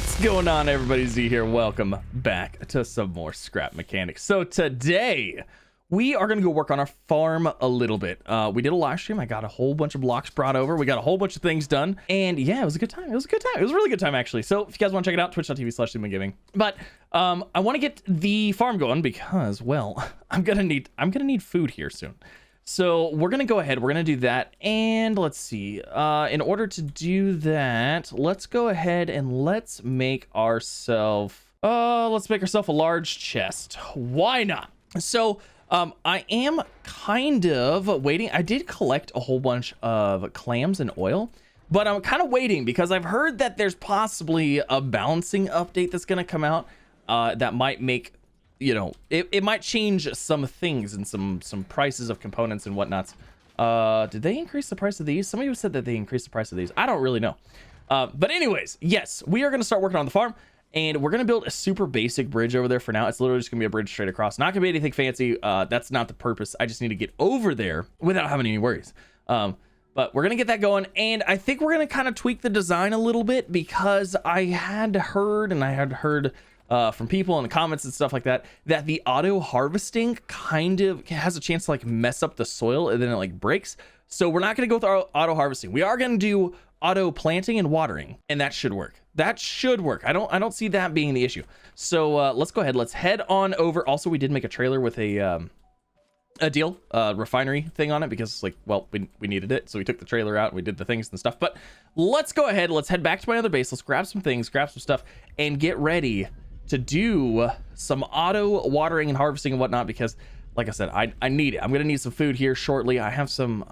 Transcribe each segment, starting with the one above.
What's going on, everybody? Z here. Welcome back to some more scrap mechanics. So today we are going to go work on our farm a little bit. We did a live stream. I got a whole bunch of blocks brought over. We got a whole bunch of things done, and yeah, it was a good time. It was a good time. It was a really good time, actually. So if you guys want to check it out, twitch.tv/gaming. But I want to get the farm going because, well, I'm gonna need food here soon. So we're gonna go ahead, we're gonna do that, and let's see, in order to do that, let's go ahead and let's make ourselves a large chest. Why not? So I am kind of waiting. I did collect a whole bunch of clams and oil, but I'm kind of waiting because I've heard that there's possibly a balancing update that's gonna come out that might make, you know, it might change some things and some prices of components and whatnots. Did they increase the price of these? Somebody said that they increased the price of these. I don't really know. But anyways, yes, we are going to start working on the farm, and we're going to build a super basic bridge over there for now. It's literally just going to be a bridge straight across. Not going to be anything fancy. That's not the purpose. I just need to get over there without having any worries. But we're going to get that going, and I think we're going to kind of tweak the design a little bit because I had heard from people in the comments and stuff like that, that the auto harvesting kind of has a chance to like mess up the soil and then it like breaks. So we're not going to go with our auto harvesting. We are going to do auto planting and watering, and that should work. That should work. I don't see that being the issue. So let's go ahead. Let's head on over. Also, we did make a trailer with a refinery thing on it because, like, well, we needed it, so we took the trailer out and we did the things and stuff. But let's go ahead. Let's head back to my other base. Let's grab some things, grab some stuff, and get ready to do some auto watering and harvesting and whatnot, because like I said, I need it. I'm gonna need some food here shortly. I have some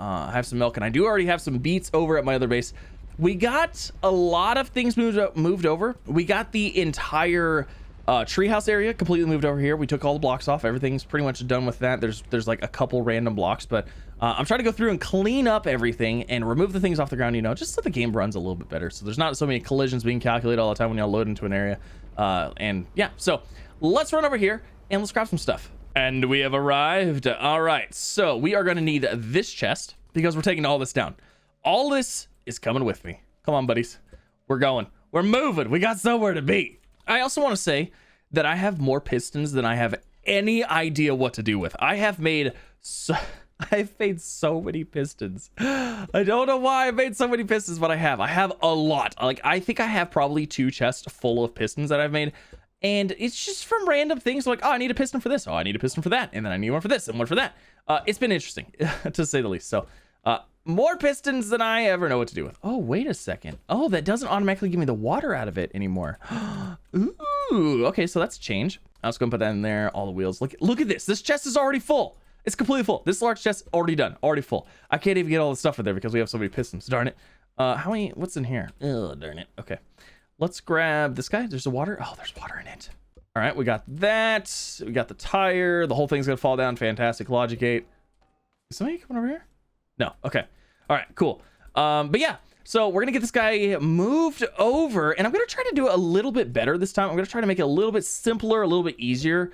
milk, and I do already have some beets over at my other base. We got a lot of things moved over. We got the entire treehouse area completely moved over here. We took all the blocks off. Everything's pretty much done with that. There's like a couple random blocks, but I'm trying to go through and clean up everything and remove the things off the ground, you know, just so the game runs a little bit better, so there's not so many collisions being calculated all the time when y'all load into an area. And yeah, so let's run over here and let's grab some stuff. And we have arrived. All right, so we are going to need this chest because we're taking all this down. All this is coming with me. Come on, buddies. We're going. We're moving. We got somewhere to be. I also want to say that I have more pistons than I have any idea what to do with. I've made so many pistons. I don't know why I made so many pistons, but I have a lot. Like, I think I have probably 2 chests full of pistons that I've made, and it's just from random things like, oh, I need a piston for this, oh, I need a piston for that, and then I need one for this and one for that. It's been interesting to say the least. So more pistons than I ever know what to do with. Oh, wait a second. Oh, that doesn't automatically give me the water out of it anymore. Ooh, okay, so that's a change. I was gonna put that in there. All the wheels. Look at this. This chest is already full. It's completely full. This large chest already done, already full. I can't even get all the stuff in there because we have so many pistons. Darn it. How many? What's in here? Oh, darn it. Okay, let's grab this guy. There's the water. Oh, there's water in it. All right, we got that. We got the tire. The whole thing's gonna fall down. Fantastic. Logic gate. Is somebody coming over here? No. Okay. All right. Cool. But yeah. So we're gonna get this guy moved over, and I'm gonna try to do it a little bit better this time. I'm gonna try to make it a little bit simpler, a little bit easier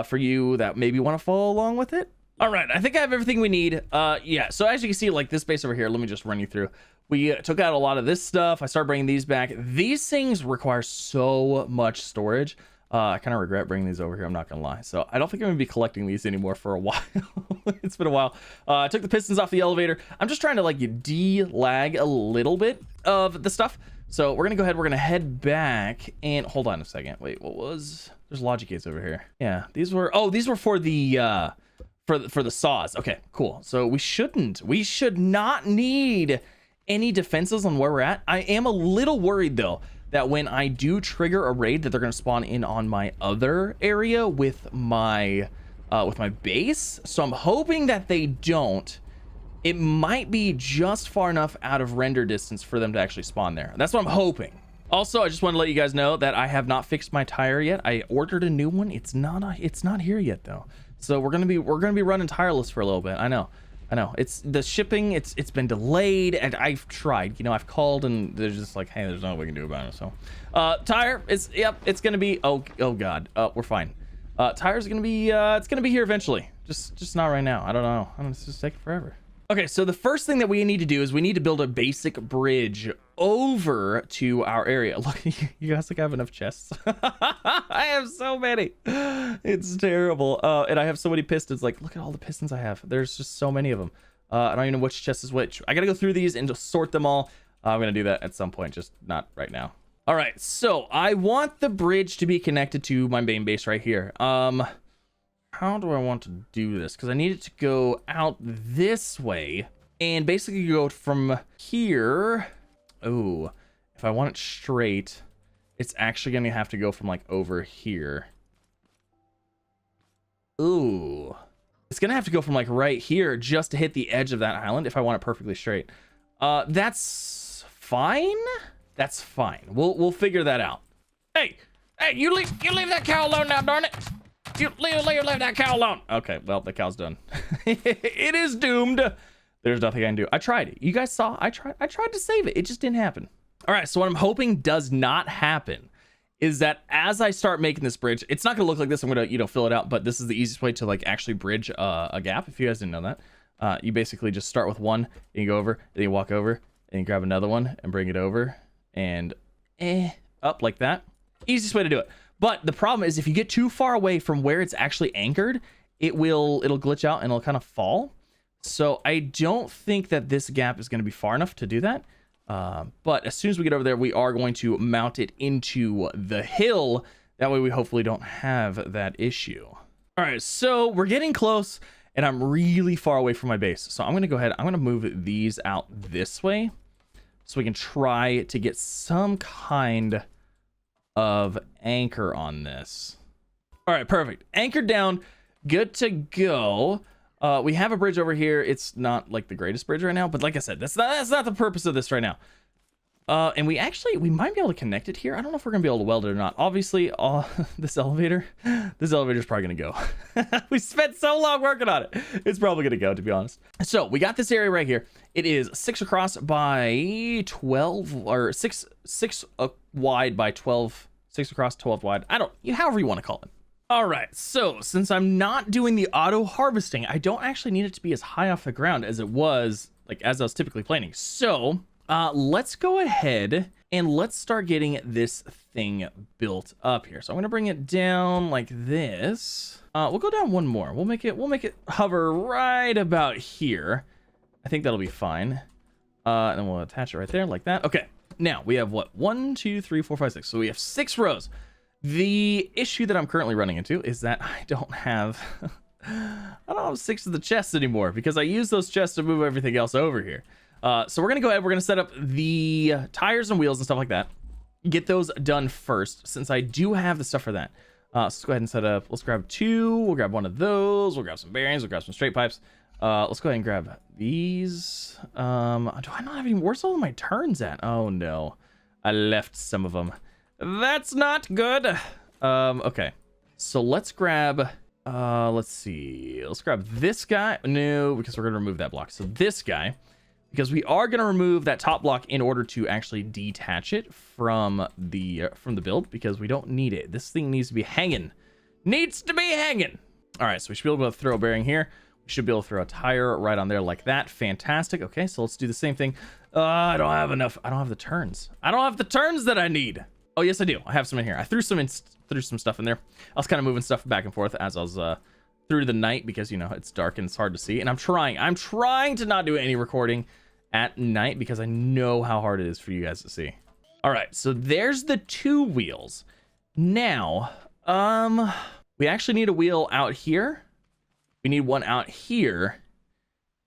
for you that maybe want to follow along with it. All right, I think I have everything we need. Yeah, so as you can see, like this base over here, let me just run you through. We took out a lot of this stuff. I started bringing these back. These things require so much storage. I kind of regret bringing these over here, I'm not gonna lie. So I don't think I'm gonna be collecting these anymore for a while. It's been a while. I took the pistons off the elevator. I'm just trying to like de-lag a little bit of the stuff. So we're gonna go ahead, we're gonna head back, and hold on a second. Wait, what was, there's logic gates over here. Yeah, these were for the for the saws. Okay, cool. So we should not need any defenses on where we're at. I am a little worried though that when I do trigger a raid that they're going to spawn in on my other area with my base. So I'm hoping that they don't. It might be just far enough out of render distance for them to actually spawn there. That's what I'm hoping. Also, I just want to let you guys know that I have not fixed my tire yet. I ordered a new one. It's not here yet though. So we're gonna be running tireless for a little bit. I know. It's the shipping. It's been delayed, and I've tried. You know, I've called, and they're just like, hey, there's nothing we can do about it. So, tire is it's gonna be. Oh god. We're fine. Tire's gonna be. It's gonna be here eventually. Just not right now. I don't know. It's just taking forever. Okay, so the first thing that we need to do is we need to build a basic bridge over to our area. Look, you guys think I have enough chests? I have so many. It's terrible. And I have so many pistons. Like, look at all the pistons I have. There's just so many of them. I don't even know which chest is which. I gotta go through these and just sort them all. I'm gonna do that at some point, just not right now. All right, so I want the bridge to be connected to my main base right here. How do I want to do this? Because I need it to go out this way and basically go from here. Oh, if I want it straight, it's actually gonna have to go from like over here. Ooh, it's gonna have to go from like right here just to hit the edge of that island if I want it perfectly straight. That's fine. That's fine. We'll figure that out. Hey, you leave that cow alone now, darn it. You leave that cow alone. Okay, well, the cow's done. It is doomed. There's nothing I can do. I tried it. You guys saw, I tried to save it. It just didn't happen. All right, so what I'm hoping does not happen is that as I start making this bridge, it's not gonna look like this. I'm gonna, fill it out, but this is the easiest way to like actually bridge a gap. If you guys didn't know that, you basically just start with one, and you go over, and you walk over, and you grab another one and bring it over and up like that. Easiest way to do it. But the problem is if you get too far away from where it's actually anchored, it'll glitch out and it'll kind of fall. So I don't think that this gap is going to be far enough to do that. But as soon as we get over there, we are going to mount it into the hill. That way we hopefully don't have that issue. All right, so we're getting close and I'm really far away from my base. So I'm going to go ahead. I'm going to move these out this way so we can try to get some kind of anchor on this. All right, perfect. Anchored down, good to go. We have a bridge over here. It's not like the greatest bridge right now, but like I said, that's not the purpose of this right now. And we might be able to connect it here. I don't know if we're gonna be able to weld it or not. Obviously, this elevator's probably gonna go. We spent so long working on it. It's probably gonna go, to be honest. So we got this area right here. It is 6 across by 12, or 6 wide by 12. 6 across, 12 wide. However you want to call it. All right, so since I'm not doing the auto harvesting, I don't actually need it to be as high off the ground as it was, like as I was typically planning. So let's go ahead and let's start getting this thing built up here. So I'm gonna bring it down like this. We'll go down one more. We'll make it hover right about here. I think that'll be fine. And then we'll attach it right there like that. Okay, now we have what? 1, 2, 3, 4, 5, 6. So we have 6 rows. The issue that I'm currently running into is that I don't have 6 of the chests anymore because I use those chests to move everything else over here. So we're gonna go ahead, we're gonna set up the tires and wheels and stuff like that. Get those done first, since I do have the stuff for that. So let's go ahead and set up, let's grab 2, we'll grab one of those, we'll grab some bearings, we'll grab some straight pipes. Let's go ahead and grab these. Do I not have any, where's all of my turns at? Oh no, I left some of them. That's not good. Okay, so let's grab, let's see, let's grab this guy. No, because we're gonna remove that block. So this guy, because we are gonna remove that top block in order to actually detach it from the build, because we don't need it. This thing needs to be hanging. Needs to be hanging. All right, so we should be able to throw a bearing here. We should be able to throw a tire right on there like that. Fantastic. Okay, so let's do the same thing. I don't have enough. I don't have the turns. I don't have the turns that I need. Oh, yes, I do. I have some in here. I threw some stuff in there. I was kind of moving stuff back and forth as I was through the night because, it's dark and it's hard to see. And I'm trying to not do any recording at night because I know how hard it is for you guys to see. All right, so there's the 2 wheels. Now, we actually need a wheel out here. We need one out here.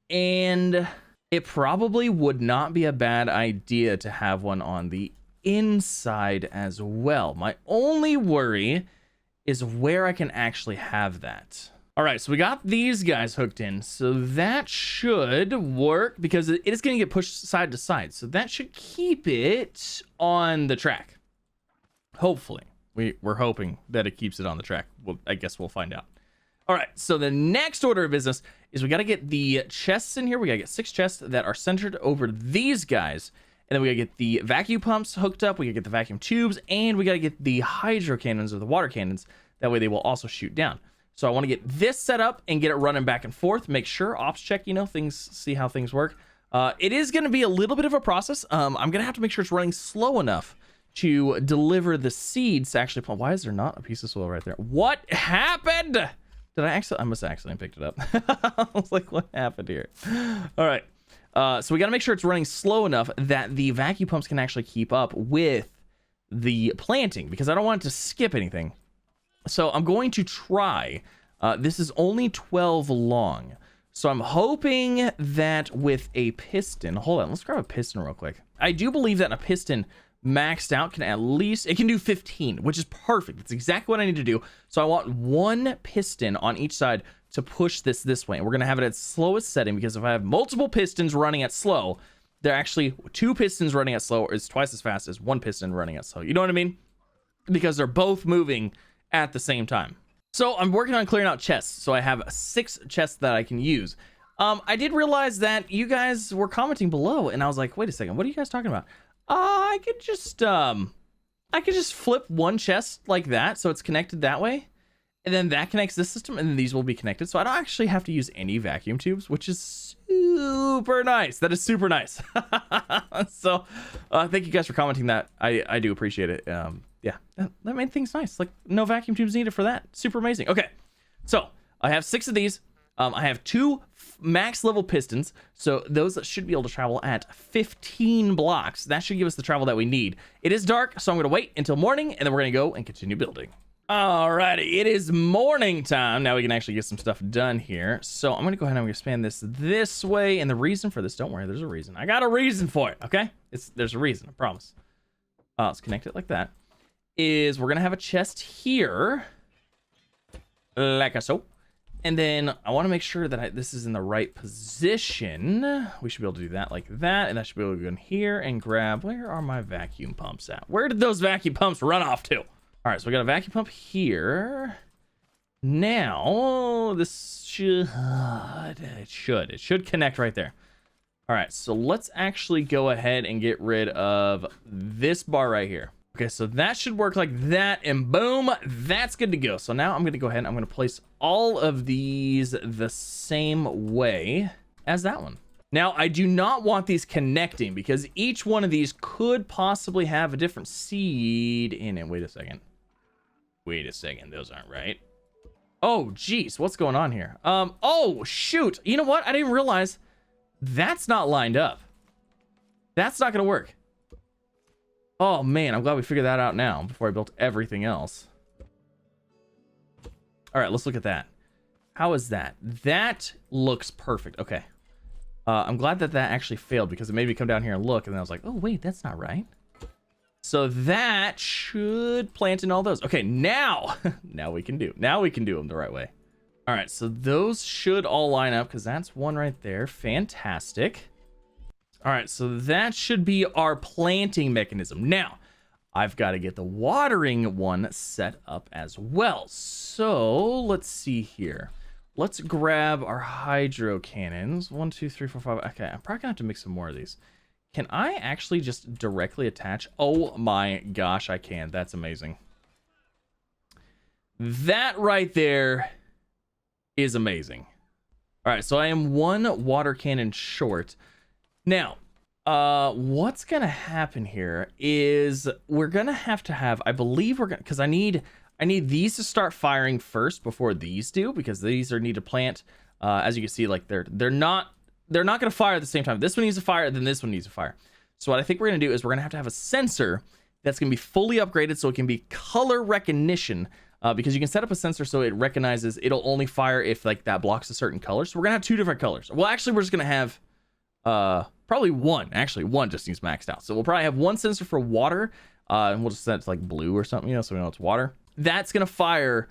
And it probably would not be a bad idea to have one on the inside as well. My only worry is where I can actually have that. All right, so we got these guys hooked in, so that should work because it is going to get pushed side to side, so that should keep it on the track. Hopefully. We're hoping that it keeps it on the track. Well, I guess we'll find out. All right, so the next order of business is we got to get the chests in here. We got to get 6 chests that are centered over these guys. And then we gotta get the vacuum pumps hooked up. We gotta get the vacuum tubes, and we gotta get the hydro cannons or the water cannons. That way they will also shoot down. So I want to get this set up and get it running back and forth. Make sure ops check, things, see how things work. It is going to be a little bit of a process. I'm going to have to make sure it's running slow enough to deliver the seeds to actually plant. Why is there not a piece of soil right there? What happened? Did I must have accidentally picked it up. I was like, what happened here? All right. So we got to make sure it's running slow enough that the vacuum pumps can actually keep up with the planting, because I don't want it to skip anything. So I'm going to try. This is only 12 long. So I'm hoping that with a piston, hold on, let's grab a piston real quick. I do believe that a piston maxed out can at least, it can do 15, which is perfect. It's exactly what I need to do. So I want one piston on each side to push this way. And we're going to have it at slowest setting, because if I have multiple pistons running at slow, they're actually 2 pistons running at slow is twice as fast as 1 piston running at slow. You know what I mean? Because they're both moving at the same time. So I'm working on clearing out chests. So I have 6 chests that I can use. I did realize that you guys were commenting below, and I was like, wait a second, what are you guys talking about? I could just flip one chest like that, so it's connected that way, and then that connects this system, and then these will be connected. So I don't actually have to use any vacuum tubes, which is super nice. That is super nice. So thank you guys for commenting that. I do appreciate it. Yeah, that made things nice. Like, no vacuum tubes needed for that. Super amazing. Okay, so I have 6 of these. I have 2 max level pistons, so those should be able to travel at 15 blocks. That should give us the travel that we need. It is dark, so I'm going to wait until morning, and then we're going to go and continue building. Alrighty, it is morning time. Now we can actually get some stuff done here. So I'm going to go ahead and I'm going to expand this way, and the reason for this, don't worry, there's a reason. I got a reason for it, okay? There's a reason, I promise. Let's connect it like that. We're going to have a chest here, like so. And then I want to make sure that this is in the right position. We should be able to do that like that. And that should be able to go in here and grab, where are my vacuum pumps at? Where did those vacuum pumps run off to? All right, so we got a vacuum pump here. Now, this should connect right there. All right, so let's actually go ahead and get rid of this bar right here. Okay, so that should work like that, and boom, that's good to go. So now I'm going to go ahead and I'm going to place all of these the same way as that one. Now, I do not want these connecting, because each one of these could possibly have a different seed in it. Wait a second, those aren't right. Oh, geez, what's going on here? Oh, shoot, you know what? I didn't realize that's not lined up. That's not going to work. Oh man, I'm glad we figured that out now before I built everything else. All right, let's look at that. How is that? That looks perfect. Okay. I'm glad that actually failed, because it made me come down here and look, and then I was like, oh wait, that's not right. So that should plant in all those. Okay, now we can do them the right way. All right, so those should all line up, because that's one right there. Fantastic. All right, so that should be our planting mechanism. Now, I've got to get the watering one set up as well. So let's see here. Let's grab our hydro cannons. 1, 2, 3, 4, 5. Okay, I'm probably gonna have to make some more of these. Can I actually just directly attach? Oh my gosh, I can. That's amazing. That right there is amazing. All right, so I am 1 water cannon short. Now, what's gonna happen here is we're gonna have to have, I believe we're gonna, because I need these to start firing first before these do, because these need to plant. As you can see, like they're not gonna fire at the same time. This one needs to fire, then this one needs to fire. So what I think we're gonna do is we're gonna have a sensor that's gonna be fully upgraded, so it can be color recognition. Because you can set up a sensor so it recognizes, it'll only fire if like that blocks a certain color. So we're gonna have 2 different colors. Well, actually, we're just gonna have probably one. Actually, one just needs maxed out. So we'll probably have 1 sensor for water, and we'll just set it to like blue or something, so we know it's water. That's gonna fire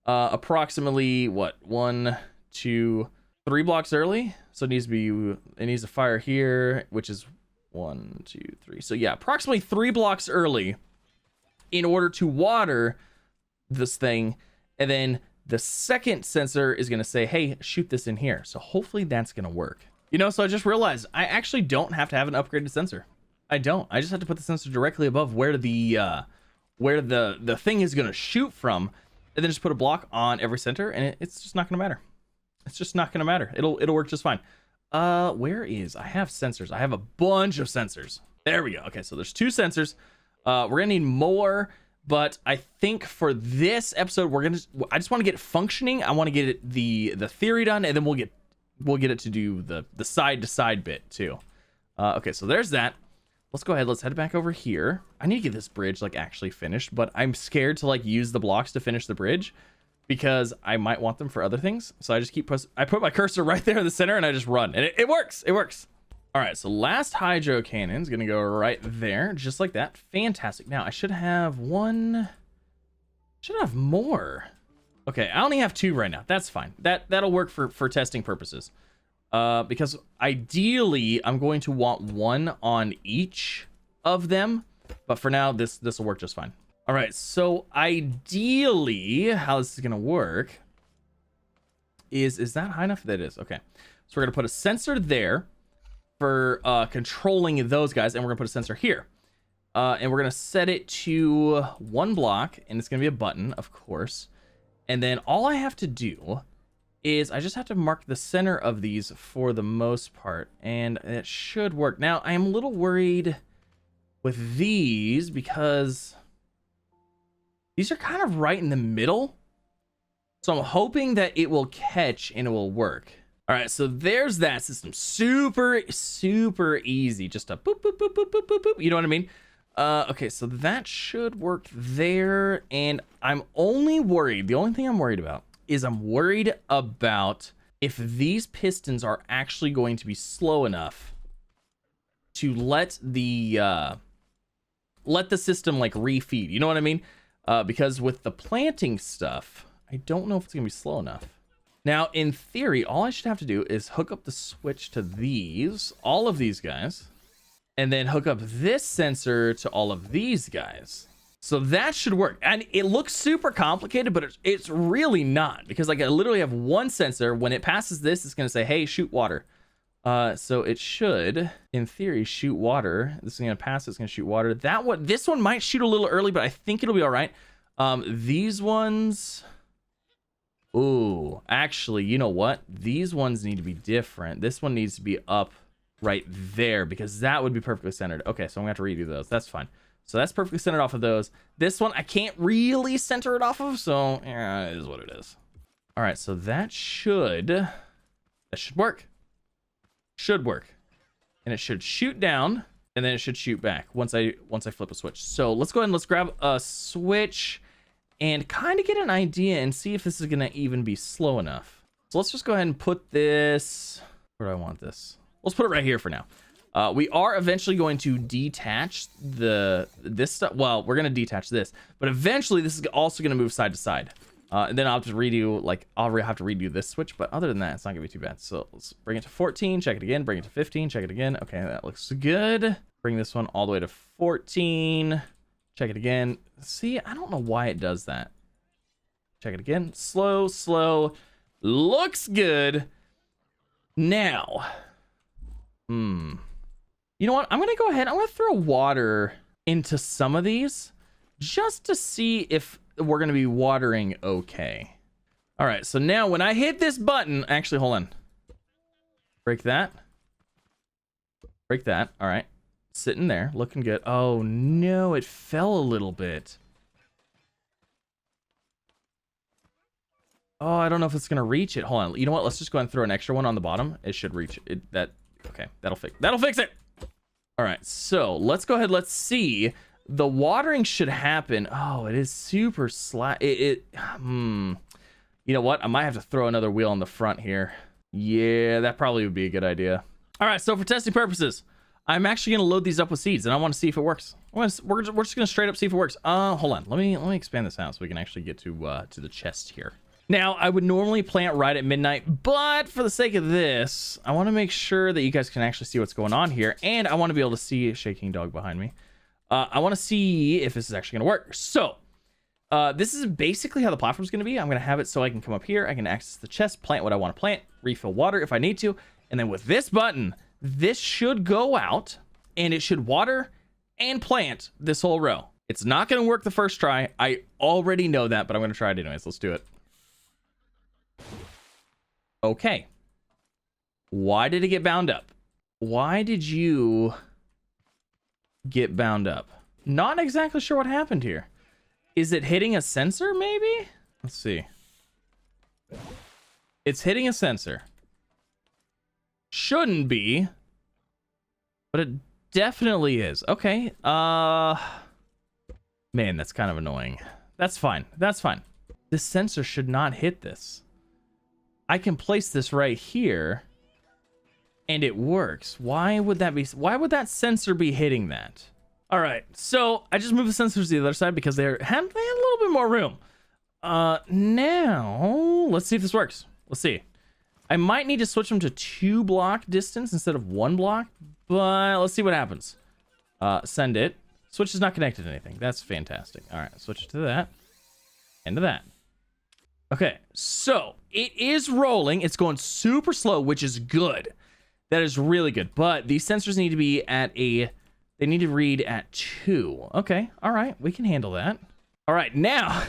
approximately what, 1, 2, 3 blocks early. So it needs to fire here, which is 1, 2, 3. So yeah, approximately 3 blocks early in order to water this thing, and then the second sensor is gonna say, hey, shoot this in here. So hopefully that's gonna work. So I just realized I actually don't have to have an upgraded sensor. I don't. I just have to put the sensor directly above where the thing is gonna shoot from, and then just put a block on every center, and it's just not gonna matter. It's just not gonna matter. It'll work just fine. Where is, I have sensors. I have a bunch of sensors. There we go. Okay, so there's 2 sensors. We're gonna need more, but I think for this episode, I just want to get it functioning. I want to get it the theory done, and then we'll get it to do the side to side bit too. Okay, so there's that. Let's go ahead. Let's head back over here. I need to get this bridge like actually finished, but I'm scared to like use the blocks to finish the bridge because I might want them for other things. So I just I put my cursor right there in the center and I just run, and it works. It works. All right, so last hydro cannon is gonna go right there, just like that. Fantastic. Now I should have more. Okay, I only have 2 right now. That's fine. That'll work for testing purposes. Because ideally I'm going to want 1 on each of them, but for now this will work just fine. All right, so ideally how this is gonna work is that high enough? That is. Okay, so we're gonna put a sensor there for controlling those guys, and we're gonna put a sensor here, and we're gonna set it to 1 block, and it's gonna be a button, of course. And then all I have to do is I just have to mark the center of these for the most part, and it should work. Now I am a little worried with these because these are kind of right in the middle, so I'm hoping that it will catch and it will work. All right, so there's that system. Super easy. Just a boop, boop, boop, boop, boop, boop, boop. You know what I mean? Okay, so that should work there. And I'm only worried, the only thing I'm worried about is I'm worried about if these pistons are actually going to be slow enough to let the system like refeed. You know what I mean? Because with the planting stuff, I don't know if it's gonna be slow enough. Now, in theory, all I should have to do is hook up the switch to these, all of these guys, and then hook up this sensor to all of these guys. So that should work. And it looks super complicated, but it's really not, because like I literally have 1 sensor. When it passes this, it's going to say, hey, shoot water. So it should, in theory, shoot water. This is going to pass. It's going to shoot water. This one might shoot a little early, but I think it'll be all right. These ones... Ooh, actually, you know what? These ones need to be different. This one needs to be up right there because that would be perfectly centered. Okay, so I'm going to have to redo those. That's fine. So that's perfectly centered off of those. This one, I can't really center it off of, so yeah, it is what it is. All right, so that should work. Should work. And it should shoot down, and then it should shoot back once I flip a switch. So let's go ahead and let's grab a switch and kind of get an idea and see if this is going to even be slow enough. So let's just go ahead and put this... Where do I want this? Let's put it right here for now. We are eventually going to detach this stuff. Well, we're going to detach this, but eventually this is also going to move side to side. And then I'll have to redo, like, I'll have to redo this switch, but other than that, it's not going to be too bad. So let's bring it to 14, check it again, bring it to 15, check it again. Okay, that looks good. Bring this one all the way to 14. Check it again. See, I don't know why it does that. Check it again. Slow, slow. Looks good. Now, you know what? I'm going to go ahead. I'm going to throw water into some of these just to see if we're going to be watering okay. All right. So now when I hit this button, actually, hold on. Break that. Break that. All right. Sitting there, looking good. Oh no, it fell a little bit. Oh, I don't know if it's gonna reach it. Hold on. You know what? Let's just go ahead and throw an extra one on the bottom. It should reach it. Okay, that'll fix it. All right, so let's go ahead. Let's see. The watering should happen. Oh, it is super slack. You know what? I might have to throw another wheel on the front here. Yeah, that probably would be a good idea. All right, so for testing purposes, I'm actually going to load these up with seeds, and I want to see if it works. We're just going to straight up see if it works. Hold on. Let me expand this out so we can actually get to the chest here. Now, I would normally plant right at midnight, but for the sake of this, I want to make sure that you guys can actually see what's going on here, and I want to be able to see a shaking dog behind me. I want to see if this is actually going to work. So, this is basically how the platform is going to be. I'm going to have it so I can come up here, I can access the chest, plant what I want to plant, refill water if I need to, and then with this button, this should go out, and it should water and plant this whole row. It's not going to work the first try. I already know that, but I'm going to try it anyways. Let's do it. Okay. Why did it get bound up? Why did you get bound up? Not exactly sure what happened here. Is it hitting a sensor, maybe? Let's see. It's hitting a sensor. Shouldn't be, but it definitely is. Okay. Man, that's kind of annoying. That's fine. That's fine. This sensor should not hit this. I can place this right here and it works. Why would that be? Why would that sensor be hitting that? All right, so I just moved the sensors to the other side because they had a little bit more room. Now let's see if this works. Let's see. I might need to switch them to 2 block distance instead of 1 block, but let's see what happens. Send it. Switch is not connected to anything. That's fantastic. All right, switch it to that and to that. Okay, so it is rolling. It's going super slow, which is good. That is really good. But these sensors need to be at they need to read at 2. Okay, all right, we can handle that. All right, now,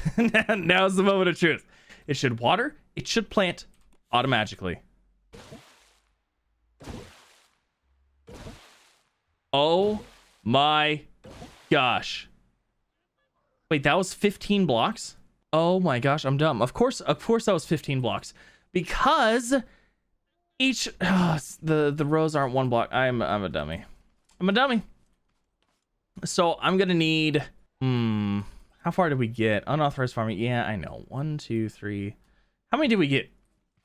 now's the moment of truth. It should water, it should plant automatically. Oh my gosh. Wait, that was 15 blocks? Oh my gosh, I'm dumb. Of course that was 15 blocks. Because each the rows aren't 1 block. I'm a dummy. I'm a dummy. So I'm gonna need how far did we get? Unauthorized farming. Yeah, I know. 1, 2, 3. How many did we get?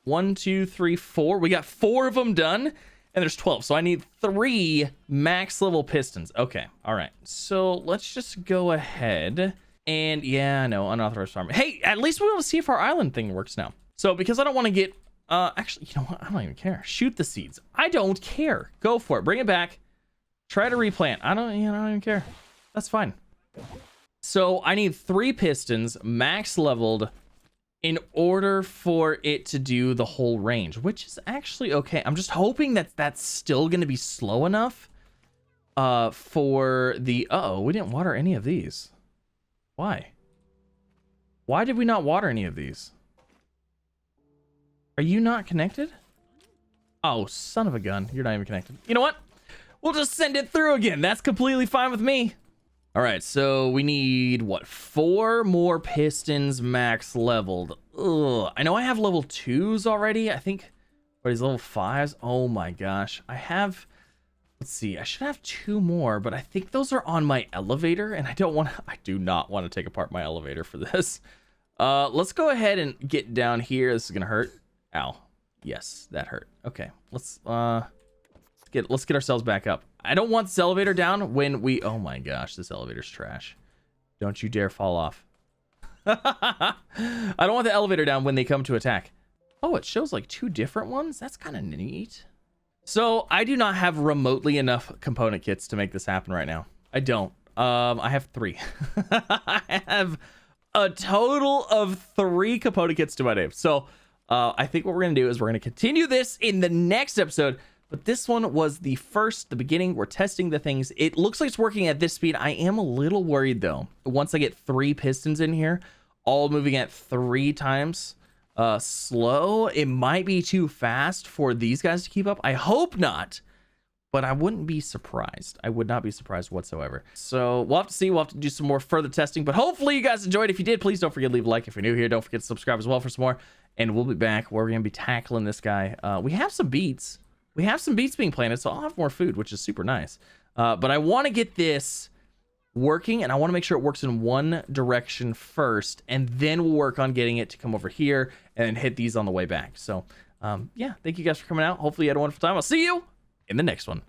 1, 2, 3, 4. We got 4 of them done, and there's 12. So I need 3 max level pistons. Okay, all right. So let's just go ahead and yeah, no, unauthorized farming. Hey, at least we'll see if our island thing works now. So because I don't want to get actually, you know what? I don't even care. Shoot the seeds. I don't care. Go for it. Bring it back. Try to replant. I don't even care. That's fine. So I need 3 pistons max leveled in order for it to do the whole range, which is actually okay. I'm just hoping that that's still going to be slow enough for the... Uh-oh, we didn't water any of these. Why? Why did we not water any of these? Are you not connected? Oh, son of a gun. You're not even connected. You know what? We'll just send it through again. That's completely fine with me. All right, so we need, what, 4 more pistons max leveled. Ugh. I know I have level 2s already. I think, what is level 5s? Oh my gosh. I have, let's see, I should have 2 more, but I think those are on my elevator, and I do not want to take apart my elevator for this. Let's go ahead and get down here. This is gonna hurt. Ow. Yes, that hurt. Okay, let's get ourselves back up. I don't want this elevator down when we... Oh my gosh, this elevator's trash. Don't you dare fall off. I don't want the elevator down when they come to attack. Oh, it shows like 2 different ones? That's kind of neat. So I do not have remotely enough component kits to make this happen right now. I don't. I have 3. I have a total of 3 component kits to my name. So I think what we're going to do is we're going to continue this in the next episode. But this one was the beginning. We're testing the things. It looks like it's working at this speed. I am a little worried though. Once I get 3 pistons in here, all moving at 3 times slow, it might be too fast for these guys to keep up. I hope not, but I wouldn't be surprised. I would not be surprised whatsoever. So we'll have to see. We'll have to do some more further testing, but hopefully you guys enjoyed. If you did, please don't forget to leave a like. If you're new here, don't forget to subscribe as well for some more. And we'll be back where we're going to be tackling this guy. We have some beets. We have some beets being planted, so I'll have more food, which is super nice. But I want to get this working, and I want to make sure it works in one direction first, and then we'll work on getting it to come over here and then hit these on the way back. So, yeah, thank you guys for coming out. Hopefully you had a wonderful time. I'll see you in the next one.